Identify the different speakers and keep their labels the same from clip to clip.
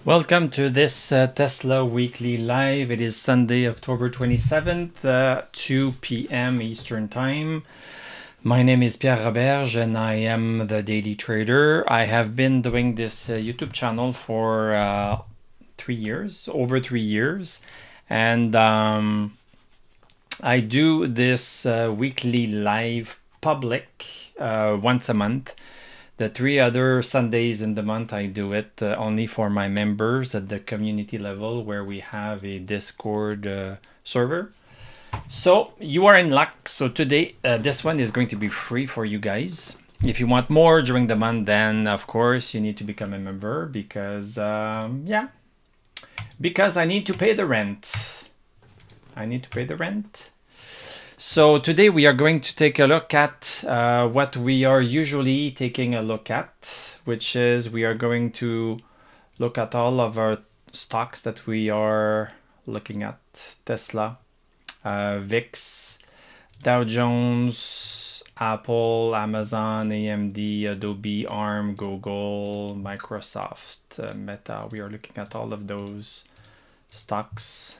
Speaker 1: Welcome to this Tesla Weekly Live. It is Sunday, October 27th, 2 p.m. Eastern Time. My name is Pierre and I am the Daily Trader. I have been doing this YouTube channel for 3 years, over 3 years. And I do this weekly live public once a month. The 3 other Sundays in the month, I do it only for my members at the community level where we have a Discord server. So you are in luck. So today, this one is going to be free for you guys. If you want more during the month, then of course you need to become a member because, because I need to pay the rent. So today we are going to take a look at what we are usually taking a look at, which is we are going to look at all of our stocks that we are looking at. Tesla, VIX, Dow Jones, Apple, Amazon, AMD, Adobe, ARM, Google, Microsoft, Meta. We are looking at all of those stocks.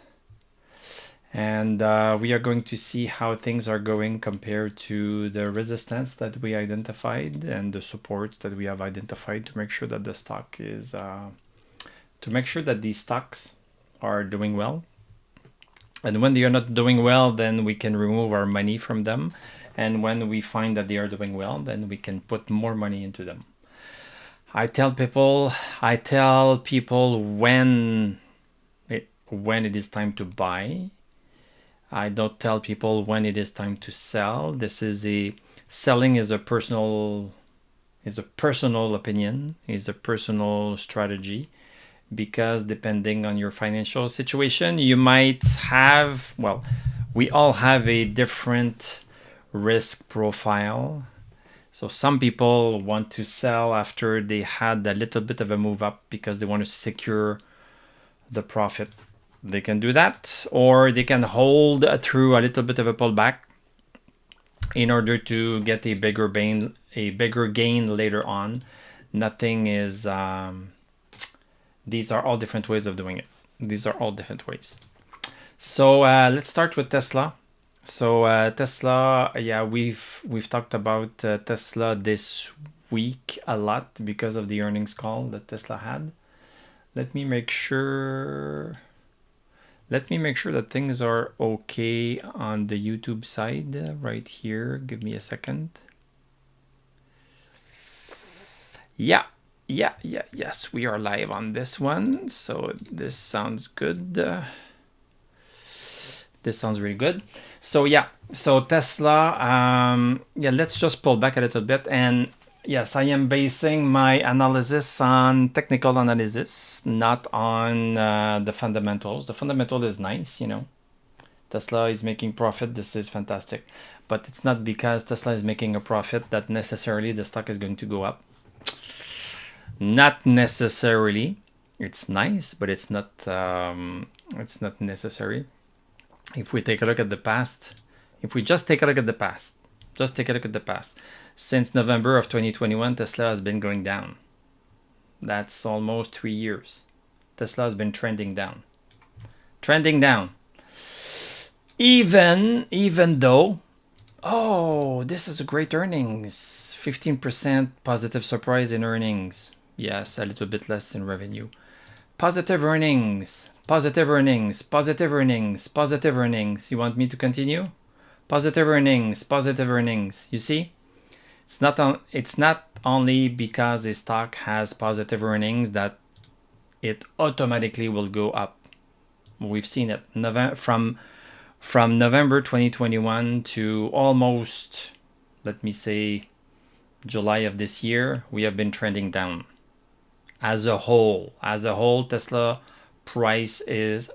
Speaker 1: And we are going to see how things are going compared to the resistance that we identified and the supports that we have identified to make sure that the stock is, to make sure that these stocks are doing well. And when they are not doing well, then we can remove our money from them. And when we find that they are doing well, then we can put more money into them. I tell people when it is time to buy. I don't tell people when it is time to sell. Selling is a personal opinion, is a personal strategy, because depending on your financial situation, you might have, we all have a different risk profile. So some people want to sell after they had a little bit of a move up because they want to secure the profit. They can do that, or they can hold through a little bit of a pullback in order to get a bigger gain later on. Nothing is. These are all different ways of doing it. So let's start with Tesla. So Tesla, we've talked about Tesla this week a lot because of the earnings call that Tesla had. Let me make sure that things are okay on the YouTube side right here. Give me a second. Yes, we are live on this one. So this sounds good. This sounds really good. So Tesla, let's just pull back a little bit. And yes, I am basing my analysis on technical analysis, not on the fundamentals. The fundamental is nice, Tesla is making profit. This is fantastic. But it's not because Tesla is making a profit that necessarily the stock is going to go up. Not necessarily. It's nice, but it's not necessary. If we take a look at the past, since November of 2021, Tesla has been going down. That's almost 3 years. Tesla has been trending down. Even though, this is a great earnings. 15% positive surprise in earnings. Yes, a little bit less in revenue. Positive earnings. You want me to continue? Positive earnings. You see? It's not only because a stock has positive earnings that it automatically will go up. We've seen it from November 2021 to almost, let me say, July of this year, we have been trending down. As a whole, Tesla price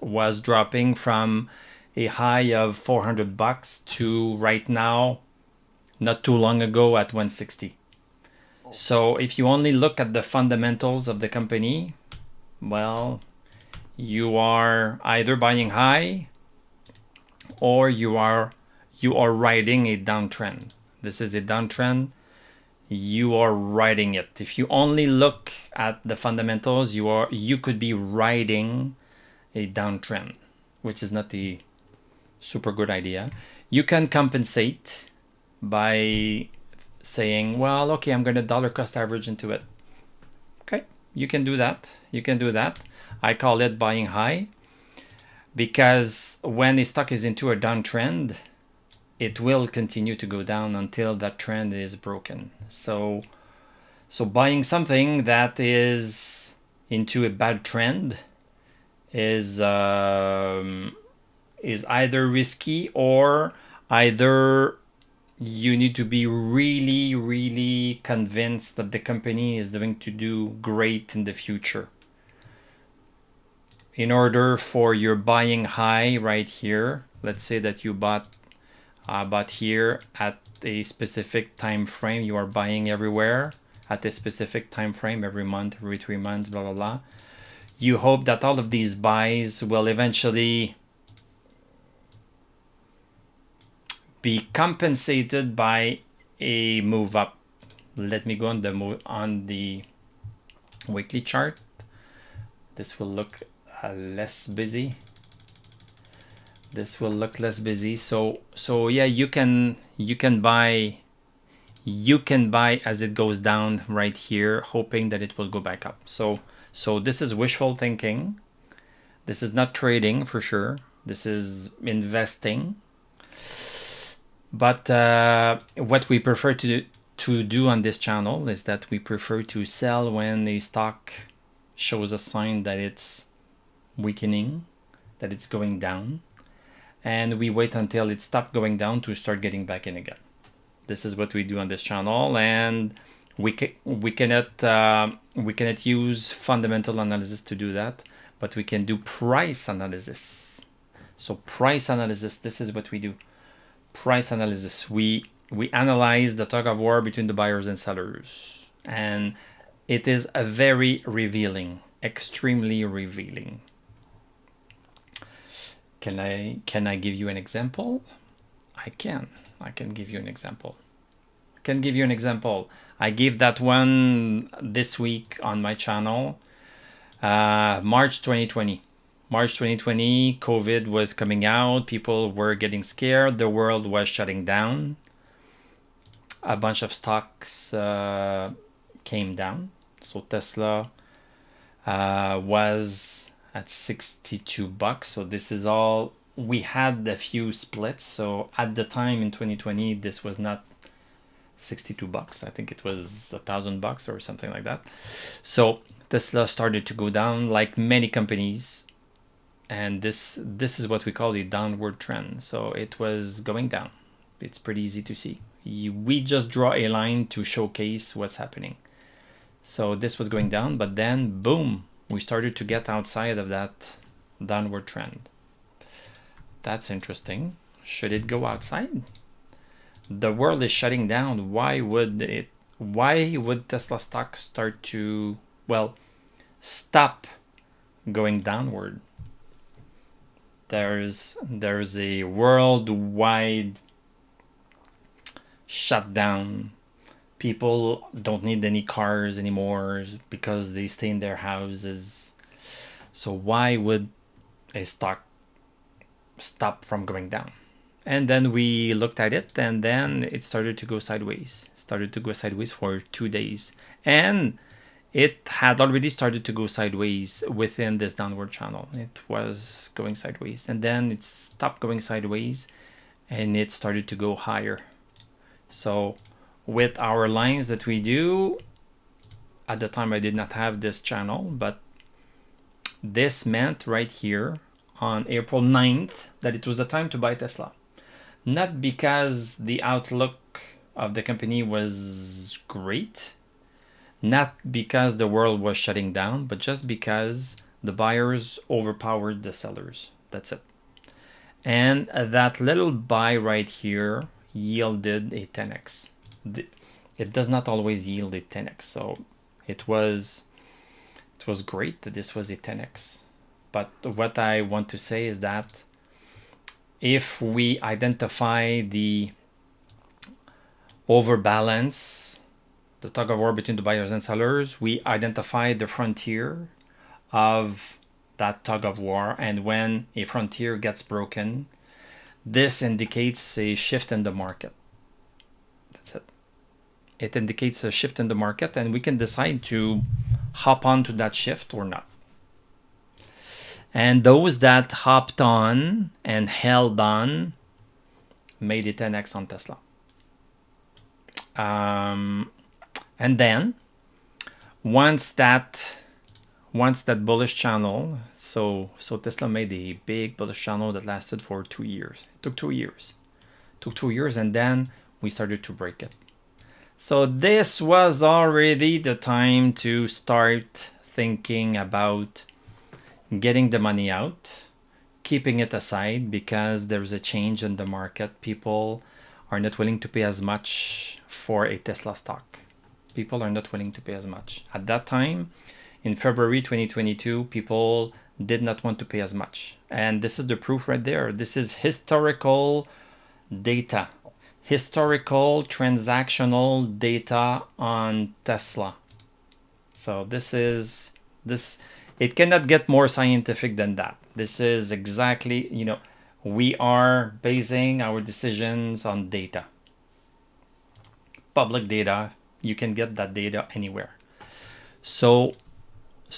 Speaker 1: was dropping from a high of $400 to right now, not too long ago, at 160. So if you only look at the fundamentals of the company, you are either buying high or you are riding a downtrend. This is a downtrend. you are riding it. If you only look at the fundamentals, you could be riding a downtrend, which is not the super good idea. You can compensate by saying, well, okay, I'm going to dollar cost average into it. Okay, you can do that. You can do that. I call it buying high, because when a stock is into a downtrend, it will continue to go down until that trend is broken. So buying something that is into a bad trend is either risky, or either you need to be really, really convinced that the company is going to do great in the future. In order for your buying high right here, let's say that you bought here at a specific time frame, you are buying everywhere at a specific time frame, every month, every 3 months, blah blah blah. You hope that all of these buys will eventually be compensated by a move up. Let me go on the weekly chart. This will look less busy. This will look less busy. So yeah, you can buy as it goes down right here, hoping that it will go back up. So this is wishful thinking. This is not trading for sure. This is investing. But what we prefer to do on this channel is that we prefer to sell when a stock shows a sign that it's weakening, that it's going down, and we wait until it stops going down to start getting back in again. This is what we do on this channel, and we cannot use fundamental analysis to do that, but we can do price analysis. So price analysis, this is what we do. Price analysis. We analyze the tug of war between the buyers and sellers, and it is a very revealing, extremely revealing. Can I give you an example? I can give you an example. I gave that one this week on my channel. March 2020. March 2020, COVID was coming out. People were getting scared. The world was shutting down. A bunch of stocks came down. So Tesla was at 62 bucks. So this is all. We had a few splits. So at the time in 2020, this was not 62 bucks. I think it was $1,000 or something like that. So Tesla started to go down like many companies. And this is what we call a downward trend. So it was going down. It's pretty easy to see. We just draw a line to showcase what's happening. So this was going down, but then boom, we started to get outside of that downward trend. That's interesting. Should it go outside? The world is shutting down. Why would Tesla stock start to, stop going downward? There's a worldwide shutdown. People don't need any cars anymore because they stay in their houses. So why would a stock stop from going down? And then we looked at it, and then it started to go sideways. For 2 days. And it had already started to go sideways within this downward channel. It was going sideways, and then it stopped going sideways, and it started to go higher. So with our lines that we do, at the time I did not have this channel, but this meant right here on April 9th that it was the time to buy Tesla. Not because the outlook of the company was great, not because the world was shutting down, but just because the buyers overpowered the sellers. That's it. And that little buy right here yielded a 10x. It does not always yield a 10x. So it was great that this was a 10x. But what I want to say is that if we identify the overbalance the tug of war between the buyers and sellers. We identified the frontier of that tug of war, and when a frontier gets broken, this indicates a shift in the market. That's it. It indicates a shift in the market, and we can decide to hop onto that shift or not. And those that hopped on and held on made a 10x on Tesla. And then once that bullish channel, so Tesla made a big bullish channel that lasted for 2 years. It took 2 years. It took 2 years, and then we started to break it. So this was already the time to start thinking about getting the money out, keeping it aside, because there's a change in the market. People are not willing to pay as much for a Tesla stock. People are not willing to pay as much. At that time, in February 2022, people did not want to pay as much. And this is the proof right there. This is historical data. Historical transactional data on Tesla. So it cannot get more scientific than that. This is exactly, we are basing our decisions on data. Public data, you can get that data anywhere. So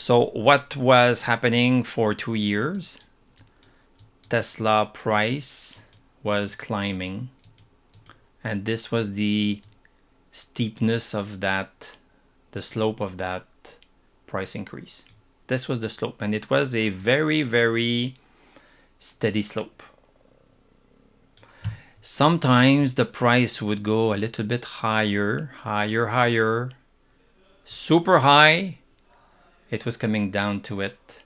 Speaker 1: what was happening for 2 years? Tesla price was climbing. And this was the steepness of that, the slope of that price increase. This was the slope, and it was a very, very steady slope. Sometimes the price would go a little bit higher, super high. It was coming down to it.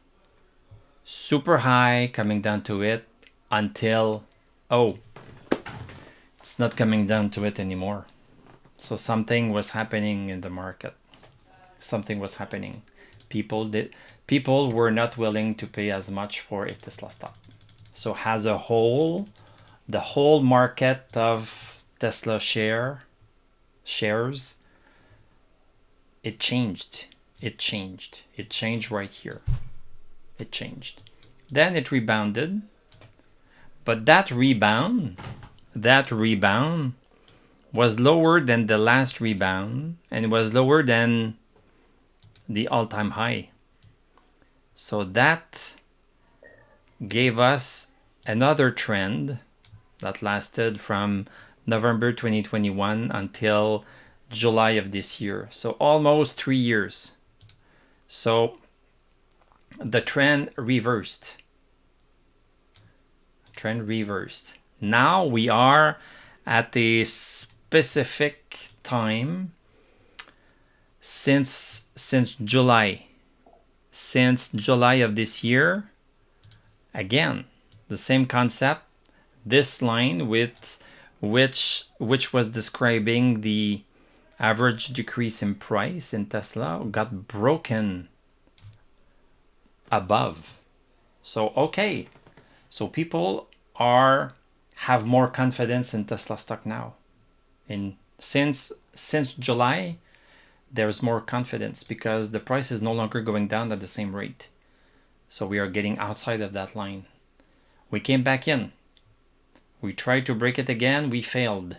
Speaker 1: Super high, coming down to it until, it's not coming down to it anymore. So something was happening in the market. Something was happening. People were not willing to pay as much for a Tesla stock. So as a whole, the whole market of Tesla shares, it changed. It changed right here. It changed. Then it rebounded. But that rebound was lower than the last rebound, and it was lower than the all-time high. So that gave us another trend that lasted from November 2021 until July of this year. So almost 3 years. So the trend reversed. Now we are at a specific time since July. Since July of this year, again, the same concept. This line with which was describing the average decrease in price in Tesla got broken above. So okay. So people have more confidence in Tesla stock now. And since July, there's more confidence because the price is no longer going down at the same rate. So we are getting outside of that line. We came back in. We tried to break it again. We failed.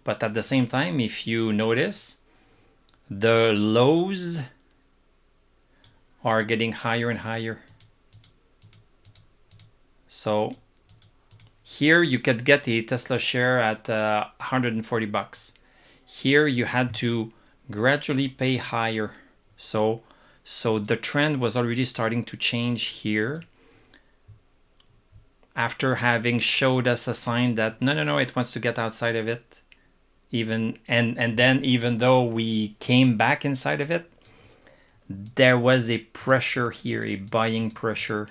Speaker 1: But at the same time, if you notice, the lows are getting higher and higher. So here you could get a Tesla share at $140. Here you had to gradually pay higher. So the trend was already starting to change here after having showed us a sign that no, it wants to get outside of it. And then even though we came back inside of it, there was a pressure here, a buying pressure.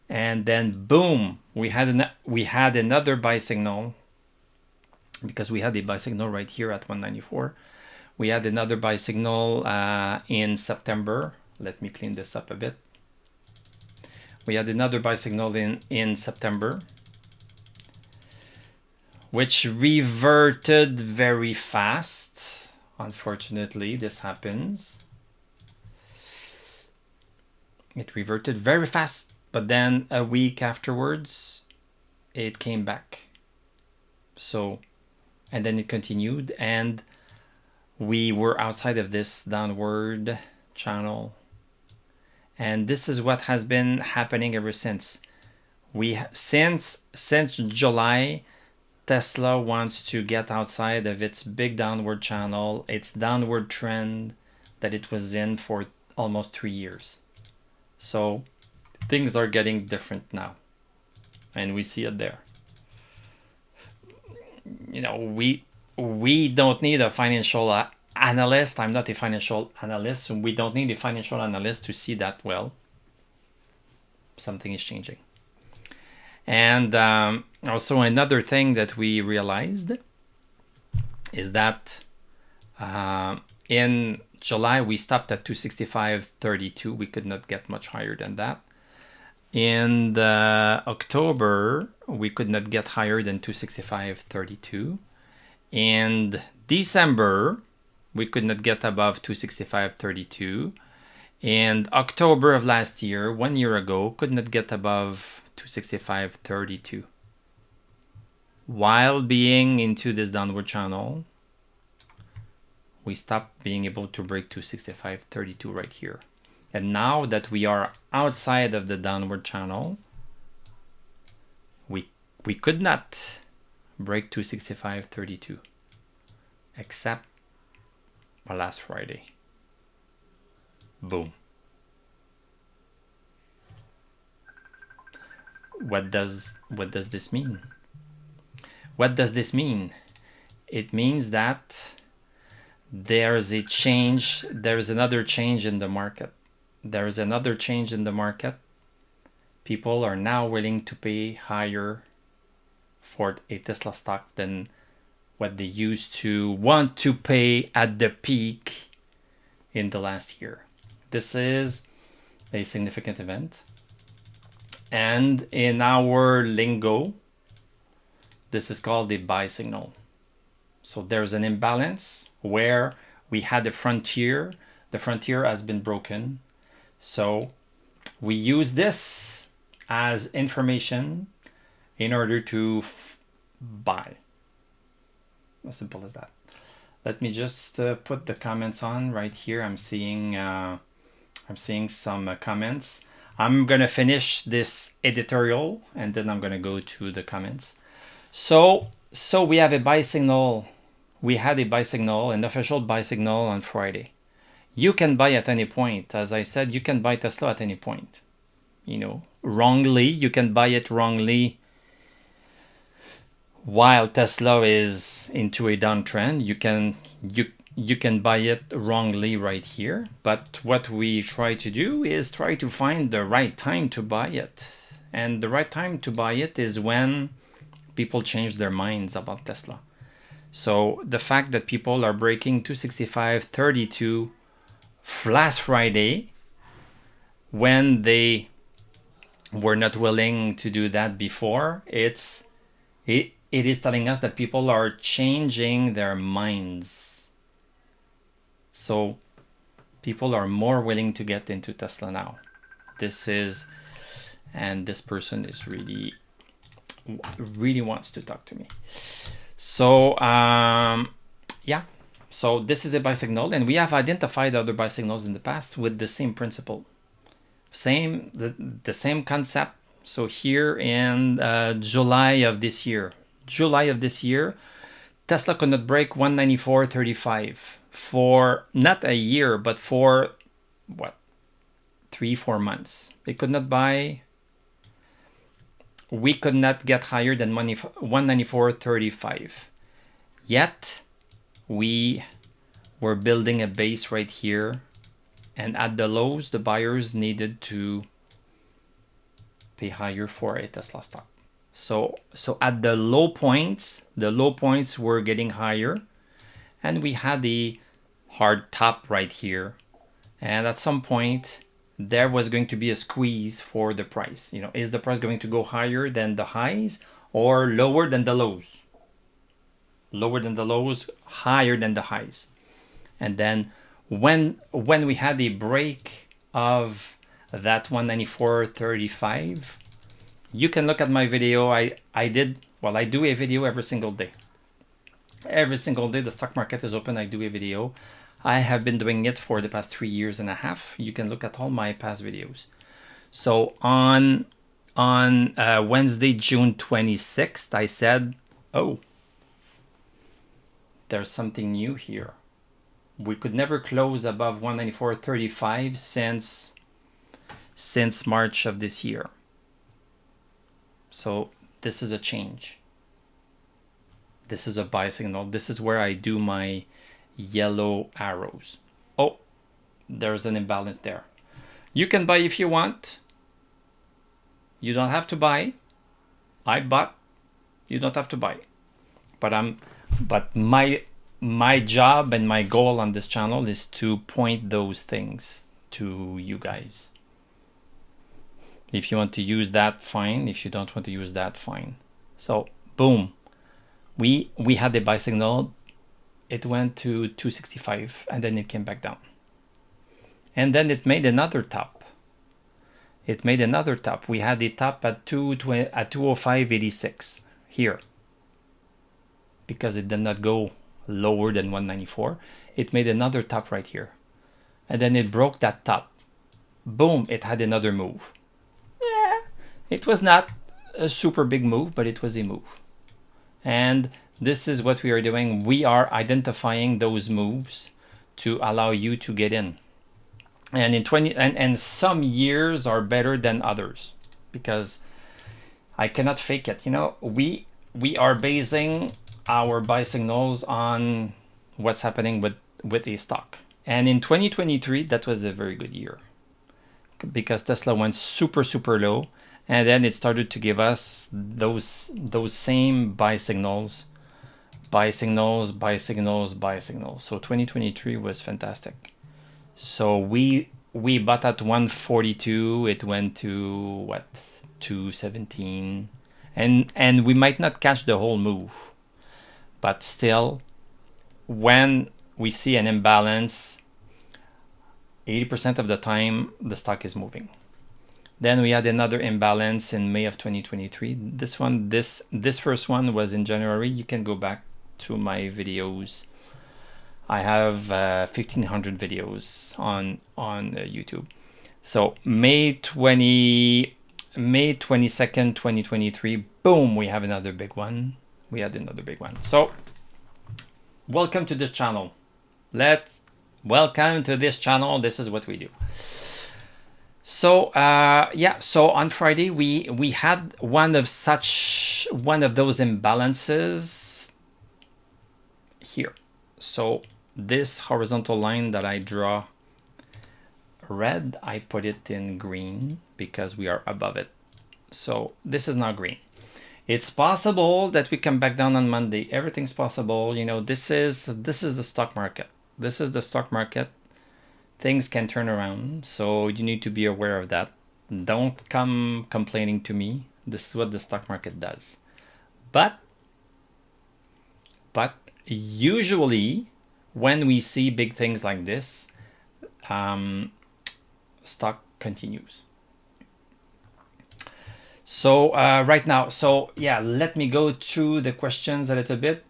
Speaker 1: And then boom, we had another buy signal, because we had a buy signal right here at 194. We had another buy signal in September. Let me clean this up a bit. We had another buy signal in September, which reverted very fast. Unfortunately, this happens. It reverted very fast, but then a week afterwards, it came back. So, and then it continued, and we were outside of this downward channel. And this is what has been happening ever since. Since July, Tesla wants to get outside of its big downward channel, its downward trend that it was in for almost 3 years. So things are getting different now, and we see it there. You know, we don't need a financial analyst. I'm not a financial analyst, so we don't need a financial analyst to see that, well, something is changing. And also another thing that we realized is that in July we stopped at 265.32. We could not get much higher than that. In October we could not get higher than 265.32. In December we could not get above 265.32. In October of last year, 1 year ago, could not get above 265.32. While being into this downward channel, we stopped being able to break 265.32 right here. And now that we are outside of the downward channel, we could not break 265.32 except last Friday. Boom. What does this mean? What does this mean? It means that there's a change, there's another change in the market. There's another change in the market. People are now willing to pay higher for a Tesla stock than what they used to want to pay at the peak in the last year. This is a significant event. And in our lingo, this is called a buy signal. So there's an imbalance where we had a frontier. The frontier has been broken. So we use this as information in order to buy. As simple as that. Let me just put the comments on right here. I'm seeing some comments. I'm gonna finish this editorial and then I'm gonna go to the comments. So we have a buy signal. We had a buy signal, an official buy signal on Friday. You can buy at any point. As I said, you can buy Tesla at any point. You know, wrongly, you can buy it wrongly while Tesla is into a downtrend. You can buy it wrongly right here. But what we try to do is try to find the right time to buy it. And the right time to buy it is when people change their minds about Tesla. So the fact that people are breaking 265.32 last Friday when they were not willing to do that before, it is telling us that people are changing their minds. So people are more willing to get into Tesla now. And this person is really wants to talk to me. So yeah, so this is a buy signal, and we have identified other buy signals in the past with the same principle, the same concept. So here in July of this year, Tesla could not break 194.35 for not a year, but for what, 3-4 months. It could not buy. We could not get higher than 194.35. Yet we were building a base right here, and at the lows, the buyers needed to pay higher for a Tesla stock. So at the low points were getting higher, and we had a hard top right here, and at some point there was going to be a squeeze for the price. You know, is the price going to go higher than the highs or lower than the lows? Lower than the lows, higher than the highs. And then when we had a break of that 194.35, you can look at my video. I do a video every single day. Every single day the stock market is open, I do a video. I have been doing it for the past 3 years and a half. You can look at all my past videos. So on Wednesday, June 26th, I said, oh, there's something new here. We could never close above 194.35 since March of this year. So this is a change. This is a buy signal. This is where I do my yellow arrows. Oh, there's an imbalance there. You can buy if you want. You don't have to buy. I bought. You don't have to buy. But my job and my goal on this channel is to point those things to you guys. If you want to use that, fine. If you don't want to use that, fine. So boom, we had a buy signal. It went to 265 and then it came back down. And then it made another top. It made another top. We had a top at 205.86 here. Because it did not go lower than 194. It made another top right here. And then it broke that top. Boom, it had another move. Yeah, it was not a super big move, but it was a move. And this is what we are doing. We are identifying those moves to allow you to get in. And in some years are better than others because I cannot fake it. You know, we are basing our buy signals on what's happening with a stock. And in 2023, that was a very good year because Tesla went super low, and then it started to give us those same buy signals. So 2023 was fantastic. So we bought at 142. It went to what, 217, and we might not catch the whole move, but still, when we see an imbalance, 80% of the time the stock is moving. Then we had another imbalance in May of 2023. This first one was in January. You can go back to my videos. I have 1,500 videos on YouTube. So May 22nd, 2023, boom, we have another big one. We had another big one. So welcome to this channel. Welcome to this channel. This is what we do. So yeah, so on Friday we had one of those imbalances here. So this horizontal line that I draw red, I put it in green because we are above it. So this is not green. It's possible that we come back down on Monday. Everything's possible. You know, this is the stock market. This is the stock market. Things can turn around. So you need to be aware of that. Don't come complaining to me. This is what the stock market does. But usually when we see big things like this, stock continues. So right now, so yeah, let me go through the questions a little bit.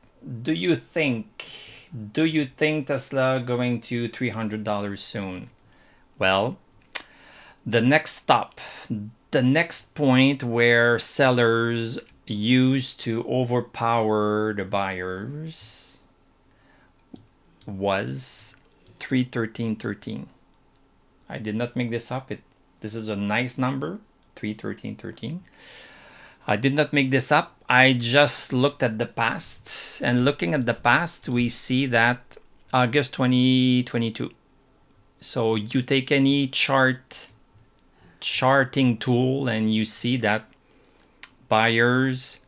Speaker 1: Do you think Tesla going to $300 soon? Well, the next stop, the next point where sellers used to overpower the buyers was 313.13. I did not make this up. This is a nice number, 313.13. I did not make this up. I just looked at the past, and looking at the past, we see that August 2022. So you take any charting tool and you see that buyers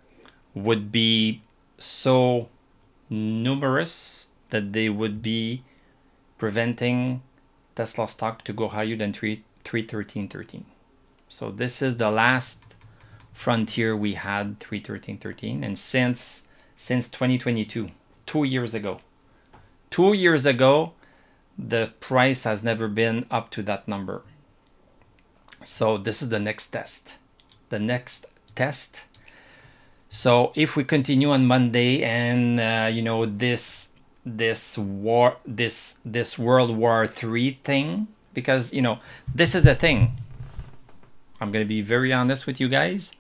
Speaker 1: would be so numerous that they would be preventing Tesla stock to go higher than 313.13. So this is the last frontier we had, 313.13, and since 2022, 2 years ago, the price has never been up to that number. So this is the next test. The next test. So if we continue on Monday and this World War III thing, because this is a thing. I'm going to be very honest with you guys.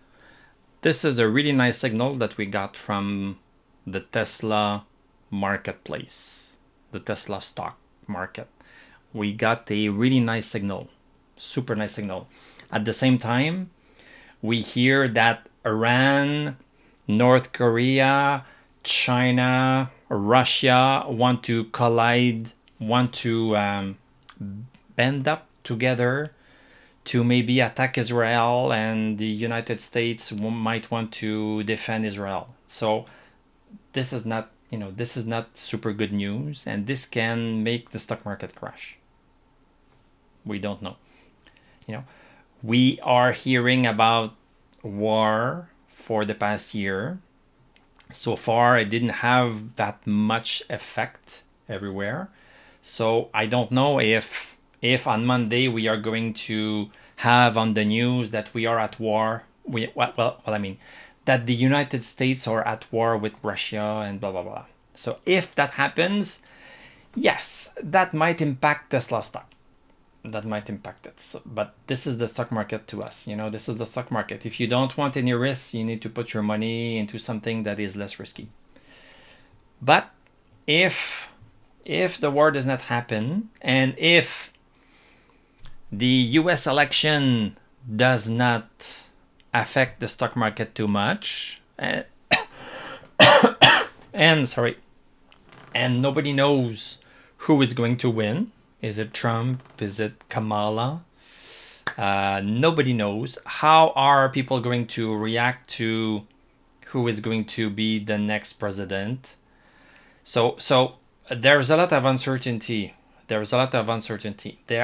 Speaker 1: This is a really nice signal that we got from the Tesla marketplace, the Tesla stock market. We got a really nice signal, super nice signal. At the same time, we hear that Iran, North Korea, China, Russia want to collide, want to band up together to maybe attack Israel, and the United States might want to defend Israel. So this is not, this is not super good news, and this can make the stock market crash. We don't know. We are hearing about war for the past year. So far, it didn't have that much effect everywhere. So I don't know if on Monday we are going to have on the news that we are at war. That the United States are at war with Russia and blah, blah, blah. So if that happens, yes, that might impact Tesla stock. That might impact it. So, but this is the stock market to us. This is the stock market. If you don't want any risks, you need to put your money into something that is less risky. But if the war does not happen, and if the US election does not affect the stock market too much, and nobody knows who is going to win. Is it Trump? Is it Kamala? Nobody knows. How are people going to react to who is going to be the next president? So there's a lot of uncertainty. There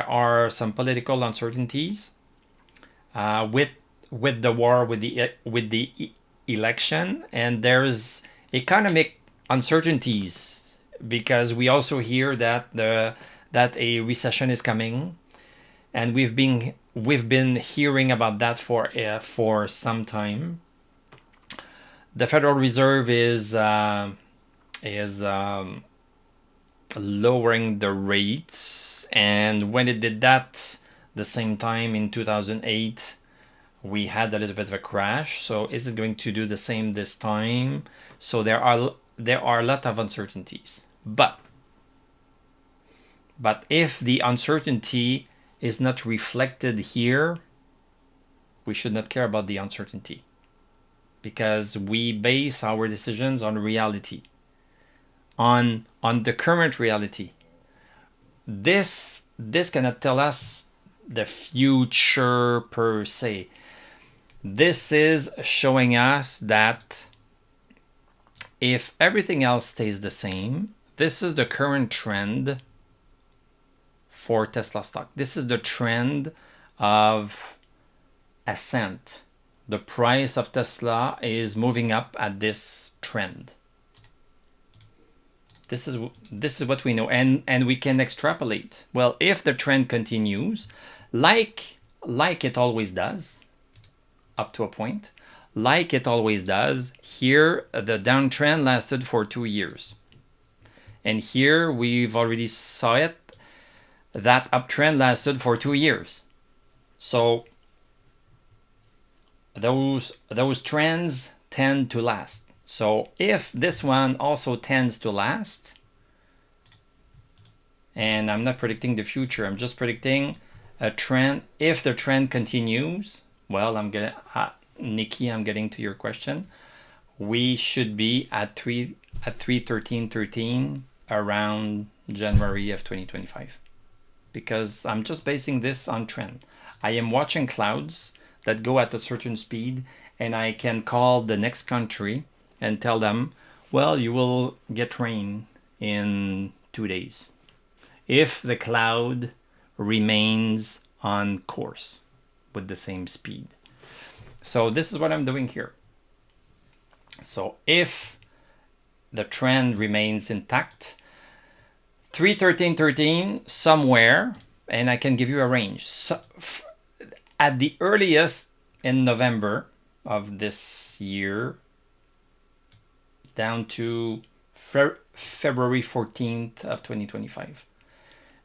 Speaker 1: are some political uncertainties with the war, with the election, and there's economic uncertainties because we also hear that a recession is coming, and we've been hearing about that for some time. The Federal Reserve is lowering the rates, and when it did that, the same time in 2008, we had a little bit of a crash. So is it going to do the same this time? So there are a lot of uncertainties, but if the uncertainty is not reflected here, we should not care about the uncertainty, because we base our decisions on reality, on the current reality. This cannot tell us the future per se. This is showing us that if everything else stays the same, this is the current trend for Tesla stock. This is the trend of ascent. The price of Tesla is moving up at this trend. This is what we know, and we can extrapolate. Well, if the trend continues, like it always does, up to a point, like it always does. Here, the downtrend lasted for 2 years, and here we've already saw it. That uptrend lasted for 2 years. So those trends tend to last. So if this one also tends to last, and I'm not predicting the future, I'm just predicting a trend. If the trend continues, well, Nikki, I'm getting to your question. We should be at 313.13 around January of 2025. Because I'm just basing this on trend. I am watching clouds that go at a certain speed, and I can call the next country and tell them, well, you will get rain in 2 days if the cloud remains on course with the same speed. So this is what I'm doing here. So if the trend remains intact, 313.13 somewhere, and I can give you a range. So, at the earliest in November of this year, down to February 14th of 2025.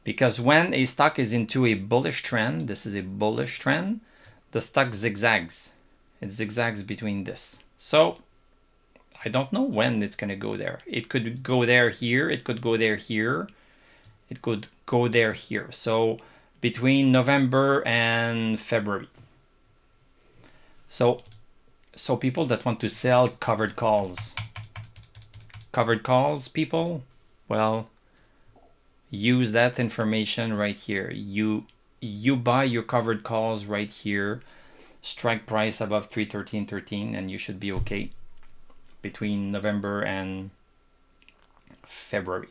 Speaker 1: Because when a stock is into a bullish trend, this is a bullish trend, the stock zigzags. It zigzags between this. So I don't know when it's going to go there. It could go there here. It could go there here. It could go there here. So between November and February. So people that want to sell covered calls. Covered calls, people, well, use that information right here. You buy your covered calls right here. Strike price above 313.13 and you should be okay between November and February.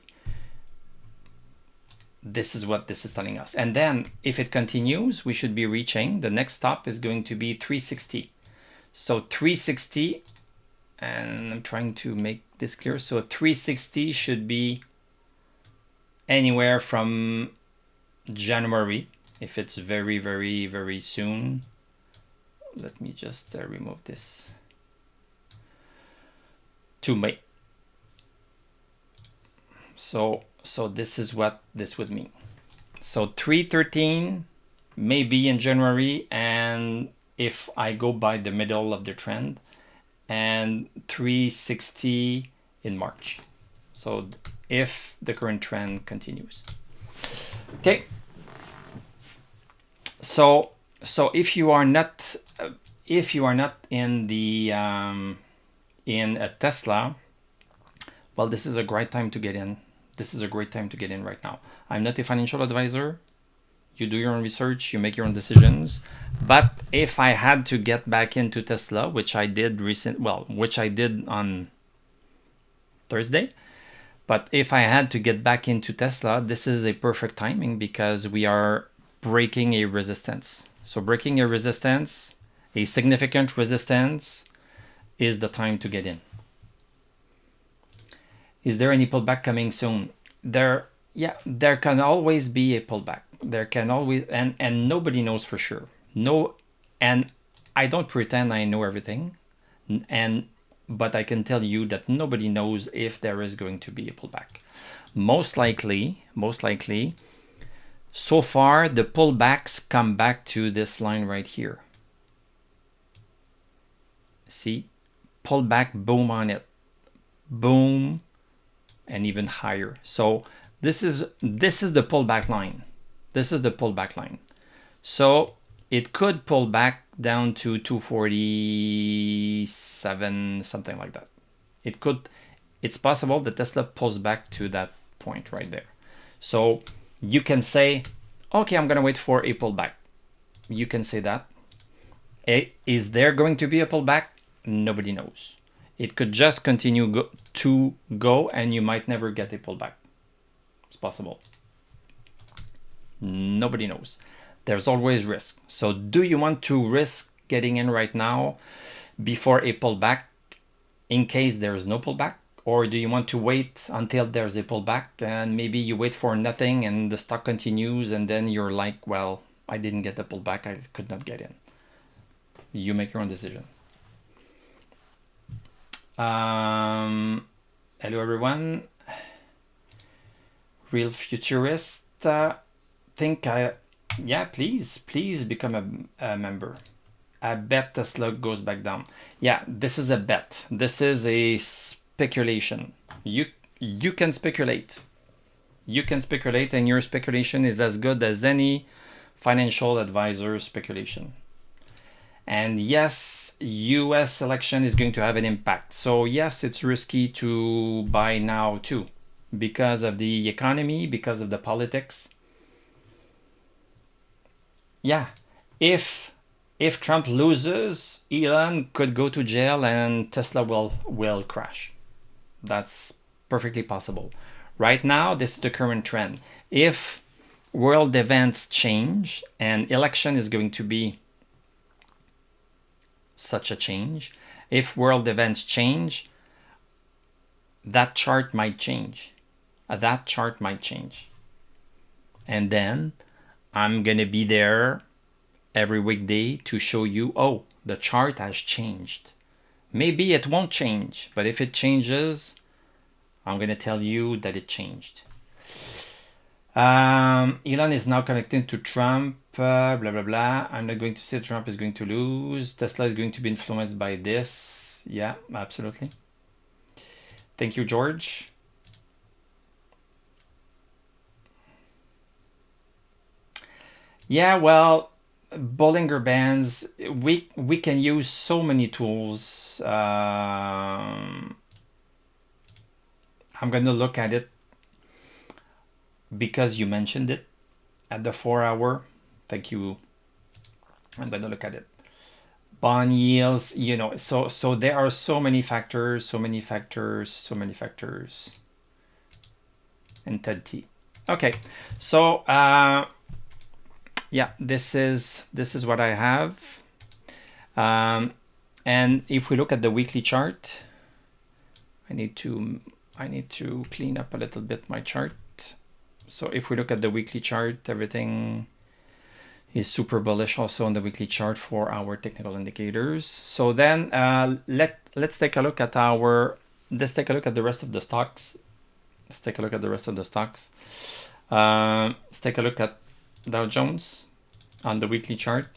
Speaker 1: This is what this is telling us. And then if it continues, we should be reaching, the next stop is going to be 360. So 360, and I'm trying to make this clear. So 360 should be anywhere from January, if it's very, very, very soon. Let me just remove this. To May. So this is what this would mean. So 313 maybe in January, and if I go by the middle of the trend, and 360 in March. So if the current trend continues. Okay. So if you are not in the in a Tesla, well, this is a great time to get in. This is a great time to get in right now. I'm not a financial advisor. You do your own research, you make your own decisions. But if I had to get back into Tesla, which I did which I did on Thursday, but if I had to get back into Tesla, this is a perfect timing because we are breaking a resistance. So breaking a resistance, a significant resistance, is the time to get in. Is there any pullback coming soon? There can always be a pullback. There can always, and nobody knows for sure. No, and I don't pretend I know everything, but I can tell you that nobody knows if there is going to be a pullback. Most likely, so far the pullbacks come back to this line right here. See, pullback, boom on it, boom, and even higher. So this is the pullback line. This is the pullback line. So it could pull back down to 247, something like that. It's possible that Tesla pulls back to that point right there. So you can say, okay, I'm gonna wait for a pullback. You can say that. Is there going to be a pullback? Nobody knows. It could just continue to go and you might never get a pullback. It's possible. Nobody knows. There's always risk. So do you want to risk getting in right now before a pullback in case there's no pullback? Or do you want to wait until there's a pullback and maybe you wait for nothing and the stock continues and then you're like, well, I didn't get the pullback, I could not get in. You make your own decision. Hello everyone. Real futurist. Please become a member. I bet Tesla goes back down. Yeah, this is a bet. This is a speculation. You can speculate. You can speculate, and your speculation is as good as any financial advisor's speculation. And yes, US election is going to have an impact. So yes, it's risky to buy now too, because of the economy, because of the politics. Yeah, if Trump loses, Elon could go to jail and Tesla will crash. That's perfectly possible. Right now, this is the current trend. If world events change and election is going to be such a change, if world events change, that chart might change. that chart might change. And then I'm gonna be there every weekday to show you, oh, the chart has changed. Maybe it won't change, but if it changes, I'm gonna tell you that it changed. Elon is now connecting to Trump, blah, blah, blah. I'm not going to say Trump is going to lose. Tesla is going to be influenced by this. Yeah, absolutely. Thank you, George. Yeah, well, Bollinger Bands, we can use so many tools. I'm going to look at it because you mentioned it at the 4 hour. Thank you. I'm going to look at it. Bond yields, you know, so there are so many factors. And TED T. Okay, so yeah, this is what I have. And if we look at the weekly chart, I need to clean up a little bit my chart. So if we look at the weekly chart, everything is super bullish also on the weekly chart for our technical indicators. So then let's take a look at the rest of the stocks. Let's take a look at Dow Jones on the weekly chart.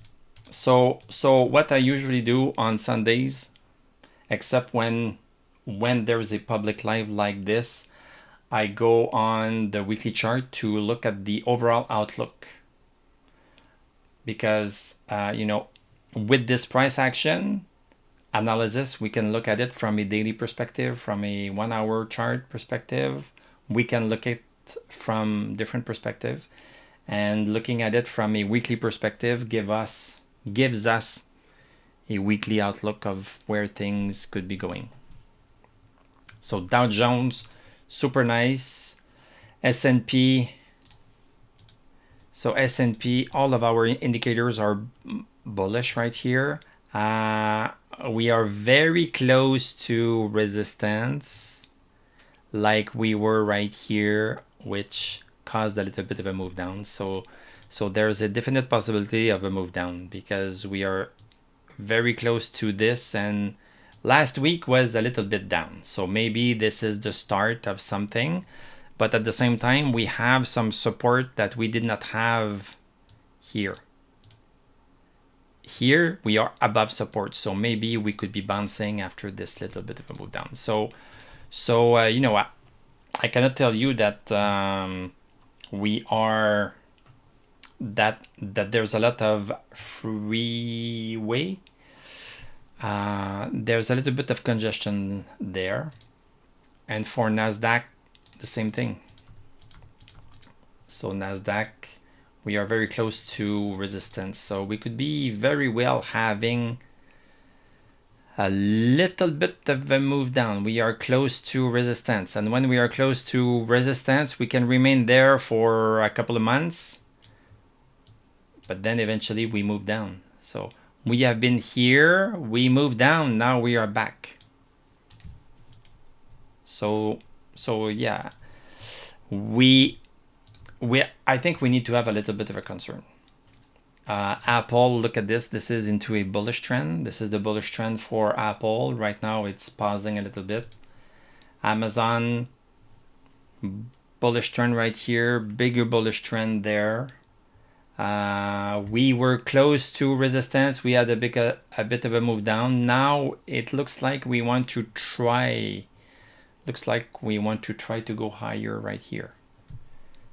Speaker 1: So what I usually do on Sundays, except when there's a public live like this, I go on the weekly chart to look at the overall outlook. Because, you know, with this price action analysis, we can look at it from a daily perspective, from a 1 hour chart perspective. We can look at it from different perspectives. And looking at it from a weekly perspective gives us a weekly outlook of where things could be going. So Dow Jones, super nice. S&P. So S&P, all of our indicators are bullish right here. We are very close to resistance, like we were right here, which caused a little bit of a move down. So there's a definite possibility of a move down because we are very close to this, and last week was a little bit down. So maybe this is the start of something. But at the same time, we have some support that we did not have here. Here, we are above support. So maybe we could be bouncing after this little bit of a move down. So you know, I cannot tell you that we are, that there's a lot of freeway. There's a little bit of congestion there. And for NASDAQ, the same thing. So NASDAQ, we are very close to resistance. So we could be very well having a little bit of a move down. We are close to resistance. And when we are close to resistance, we can remain there for a couple of months. But then eventually we move down. So we have been here, we moved down, now we are back. So yeah, I think we need to have a little bit of a concern. Apple, look at this. This is into a bullish trend. This is the bullish trend for Apple. Right now it's pausing a little bit. Amazon, bullish trend right here. Bigger bullish trend there. We were close to resistance. We had a bit of a move down. Now it looks like we want to try. Looks like we want to try to go higher right here.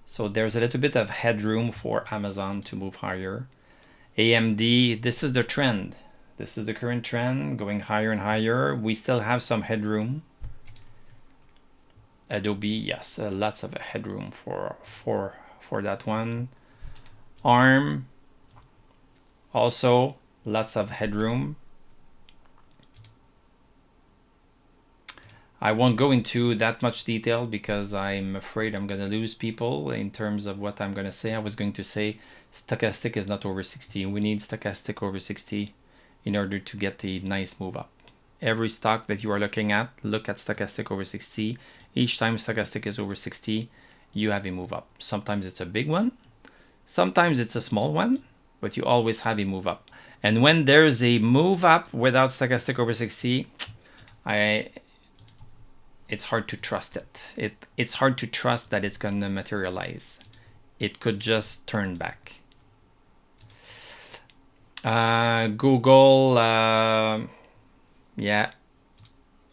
Speaker 1: So there's a little bit of headroom for Amazon to move higher. AMD, this is the trend. This is the current trend, going higher and higher. We still have some headroom. Adobe, yes, lots of headroom for that one. ARM, also lots of headroom. I won't go into that much detail because I'm afraid I'm going to lose people in terms of what I'm going to say. I was going to say stochastic is not over 60. We need stochastic over 60 in order to get a nice move up. Every stock that you are looking at, look at stochastic over 60 Each time stochastic is over 60, you have a move up. Sometimes it's a big one, sometimes it's a small one, but you always have a move up. And when there's a move up without stochastic over 60, it's hard to trust it. It's hard to trust that it's going to materialize. It could just turn back. Google, yeah,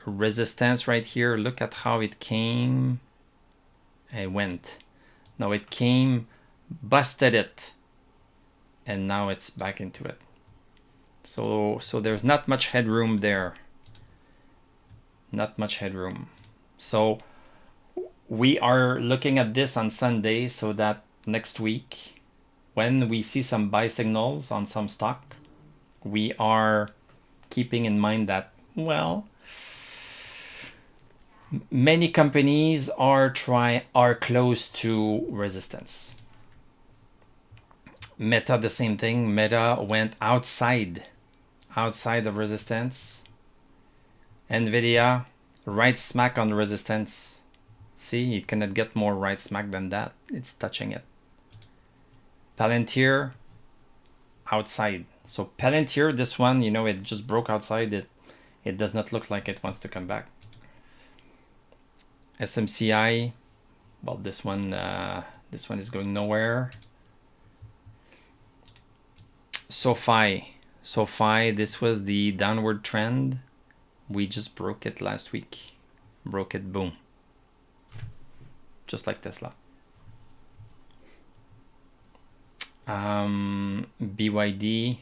Speaker 1: resistance right here. Look at how it came. It went. No, it came, busted it, and now it's back into it. So there's not much headroom there. Not much headroom. So we are looking at this on Sunday so that next week, when we see some buy signals on some stock, we are keeping in mind that, well, many companies are close to resistance. Meta, the same thing. Meta went outside of resistance. NVIDIA, right smack on the resistance. See, it cannot get more right smack than that. It's touching it. Palantir, outside. So Palantir, this one, you know, it just broke outside. It does not look like it wants to come back. SMCI, well, this one is going nowhere. SoFi, this was the downward trend. We just broke it last week. Broke it, boom. Just like Tesla. BYD,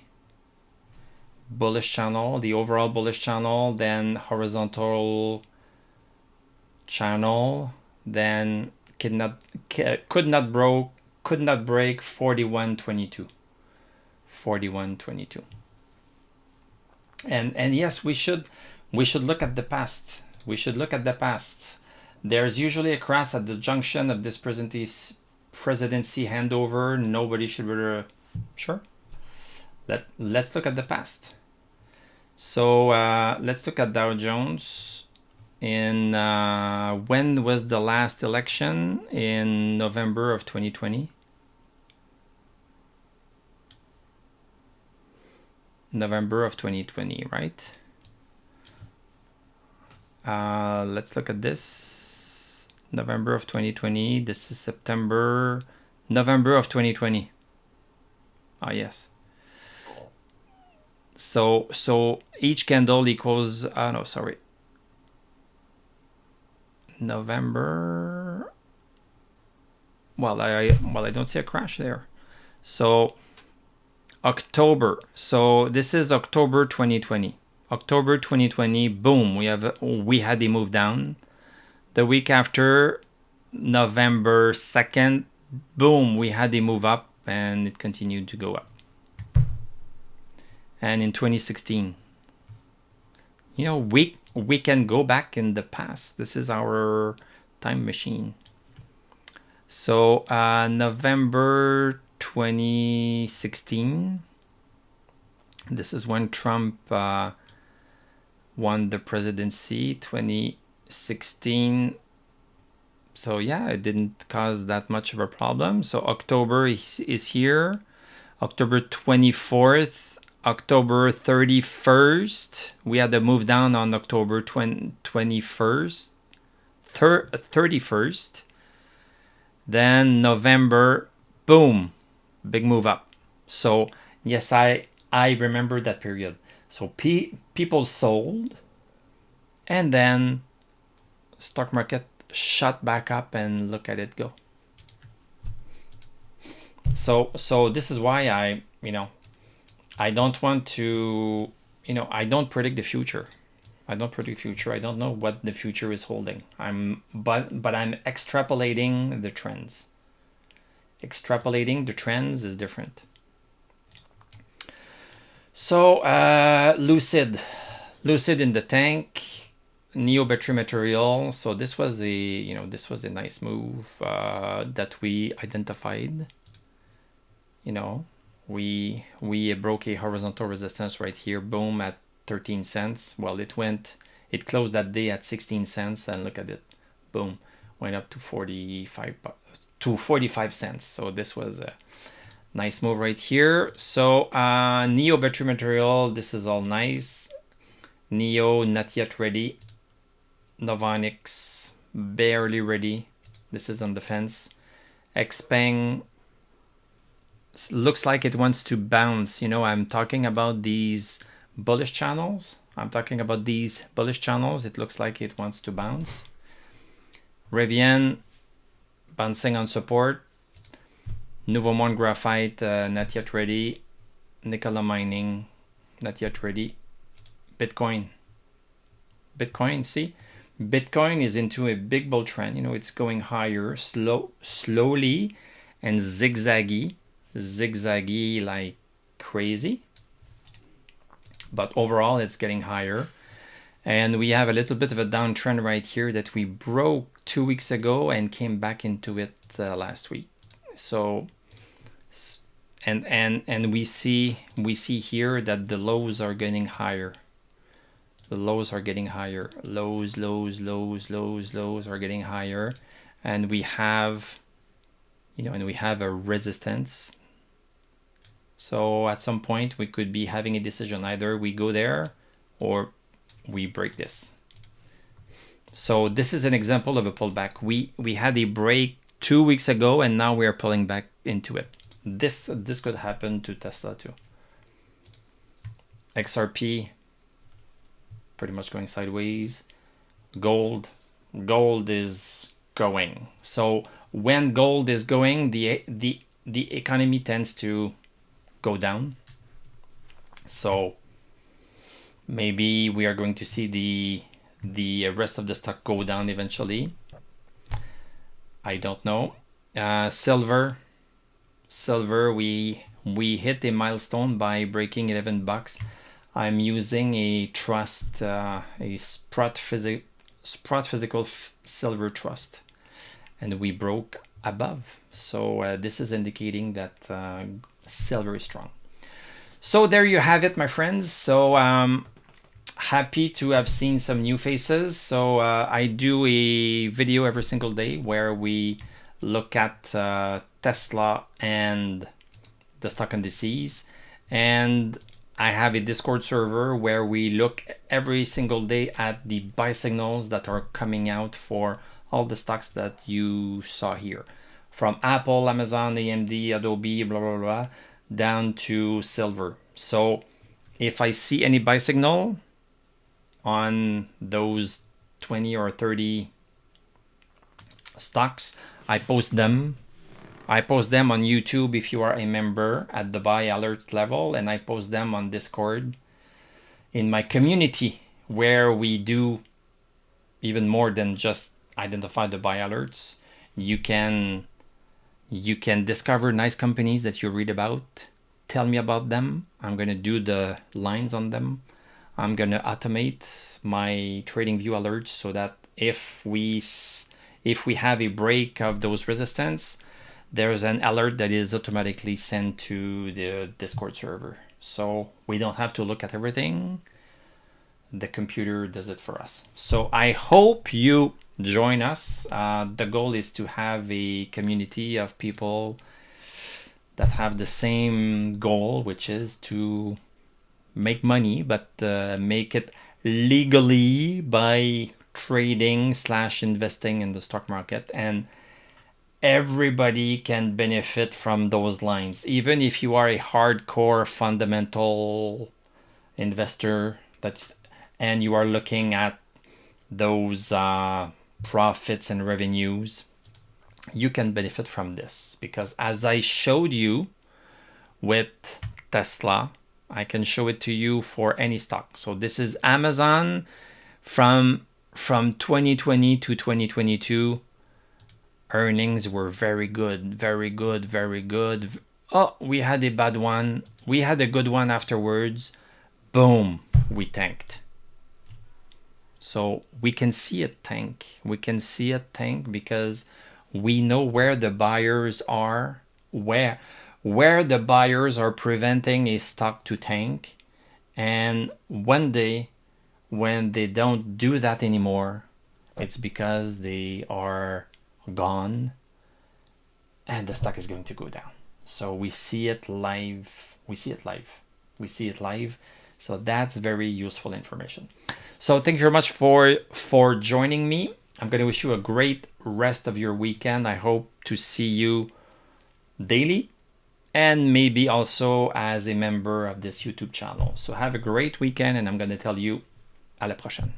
Speaker 1: bullish channel, the overall bullish channel, then horizontal channel, then could not break 41.22. 41.22. And yes, we should look at the past. We should look at the past. There's usually a crash at the junction of this presidency handover. Nobody should be sure. Let's look at the past. So let's look at Dow Jones. In when was the last election? In November of 2020. November of 2020, right? Let's look at this. November of 2020. This is September. November of 2020. Ah, yes. So each candle equals. No, sorry. November. Well, I don't see a crash there. So October. So this is October 2020. October 2020. Boom. We had a move down. The week after, November 2nd, boom, we had a move up and it continued to go up. And in 2016, you know, we can go back in the past. This is our time machine. So November 2016, this is when Trump won the presidency. 2016. So yeah, it didn't cause that much of a problem. So October is here. October 24th, October 31st. We had a move down on October 21st, 31st. Then November, boom, big move up. So yes, I remember that period. So people sold, and then stock market shot back up, and look at it go. So this is why I don't want to, I don't predict the future. I don't know what the future is holding. But I'm extrapolating the trends. Extrapolating the trends is different. So Lucid in the tank, Neo battery material. So this was a nice move that we identified. We broke a horizontal resistance right here, boom, at 13 cents. Well, it closed that day at 16 cents, and look at it, boom, went up to 45 cents. So this was a nice move right here. So Neo battery material, this is all nice. Neo not yet ready. Novonix barely ready. This is on the fence. Xpeng looks like it wants to bounce. You know, I'm talking about these bullish channels. It looks like it wants to bounce. Rivian bouncing on support. Nouveau Monde Graphite not yet ready. Nikola Mining not yet ready. Bitcoin, see, Bitcoin is into a big bull trend. You know, it's going higher, slowly, and zigzaggy like crazy. But overall, it's getting higher. And we have a little bit of a downtrend right here that we broke 2 weeks ago and came back into it last week. So, and we see here that the lows are getting higher. The lows are getting higher. Lows are getting higher, and we have, you know, a resistance. So at some point we could be having a decision. Either we go there or we break this. So this is an example of a pullback. We had a break 2 weeks ago, and now we are pulling back into it. This could happen to Tesla too. XRP pretty much going sideways. Gold is going. So when gold is going, the economy tends to go down. So maybe we are going to see the rest of the stock go down eventually. I don't know. Silver, we hit a milestone by breaking $11. I'm using a trust, a Sprott Physical Silver Trust, and we broke above. So this is indicating that silver is strong. So there you have it, my friends. So happy to have seen some new faces. So I do a video every single day where we look at Tesla and the stock indices, and I have a Discord server where we look every single day at the buy signals that are coming out for all the stocks that you saw here, from Apple, Amazon, AMD, Adobe, blah blah blah, down to silver. So if I see any buy signal on those 20 or 30 stocks, I post them. I post them on YouTube if you are a member at the buy alert level, and I post them on Discord in my community where we do even more than just identify the buy alerts. You can discover nice companies that you read about. Tell me about them. I'm going to do the lines on them. I'm going to automate my TradingView alerts so that if we have a break of those resistance, there's an alert that is automatically sent to the Discord server. So we don't have to look at everything. The computer does it for us. So I hope you join us. The goal is to have a community of people that have the same goal, which is to make money, but make it legally by trading/investing in the stock market. And everybody can benefit from those lines, even if you are a hardcore fundamental investor and you are looking at those profits and revenues. You can benefit from this, because as I showed you with Tesla, I can show it to you for any stock. So this is Amazon from 2020 to 2022. Earnings were very good. Oh, we had a bad one. We had a good one afterwards. Boom, we tanked. So we can see it tank. Because we know where the buyers are, where the buyers are preventing a stock to tank. And one day, when they don't do that anymore, it's because they are gone and the stock is going to go down. So we see it live. So that's very useful information. So thank you very much for joining me. I'm going to wish you a great rest of your weekend. I hope to see you daily and maybe also as a member of this YouTube channel. So have a great weekend, and I'm going to tell you à la prochaine.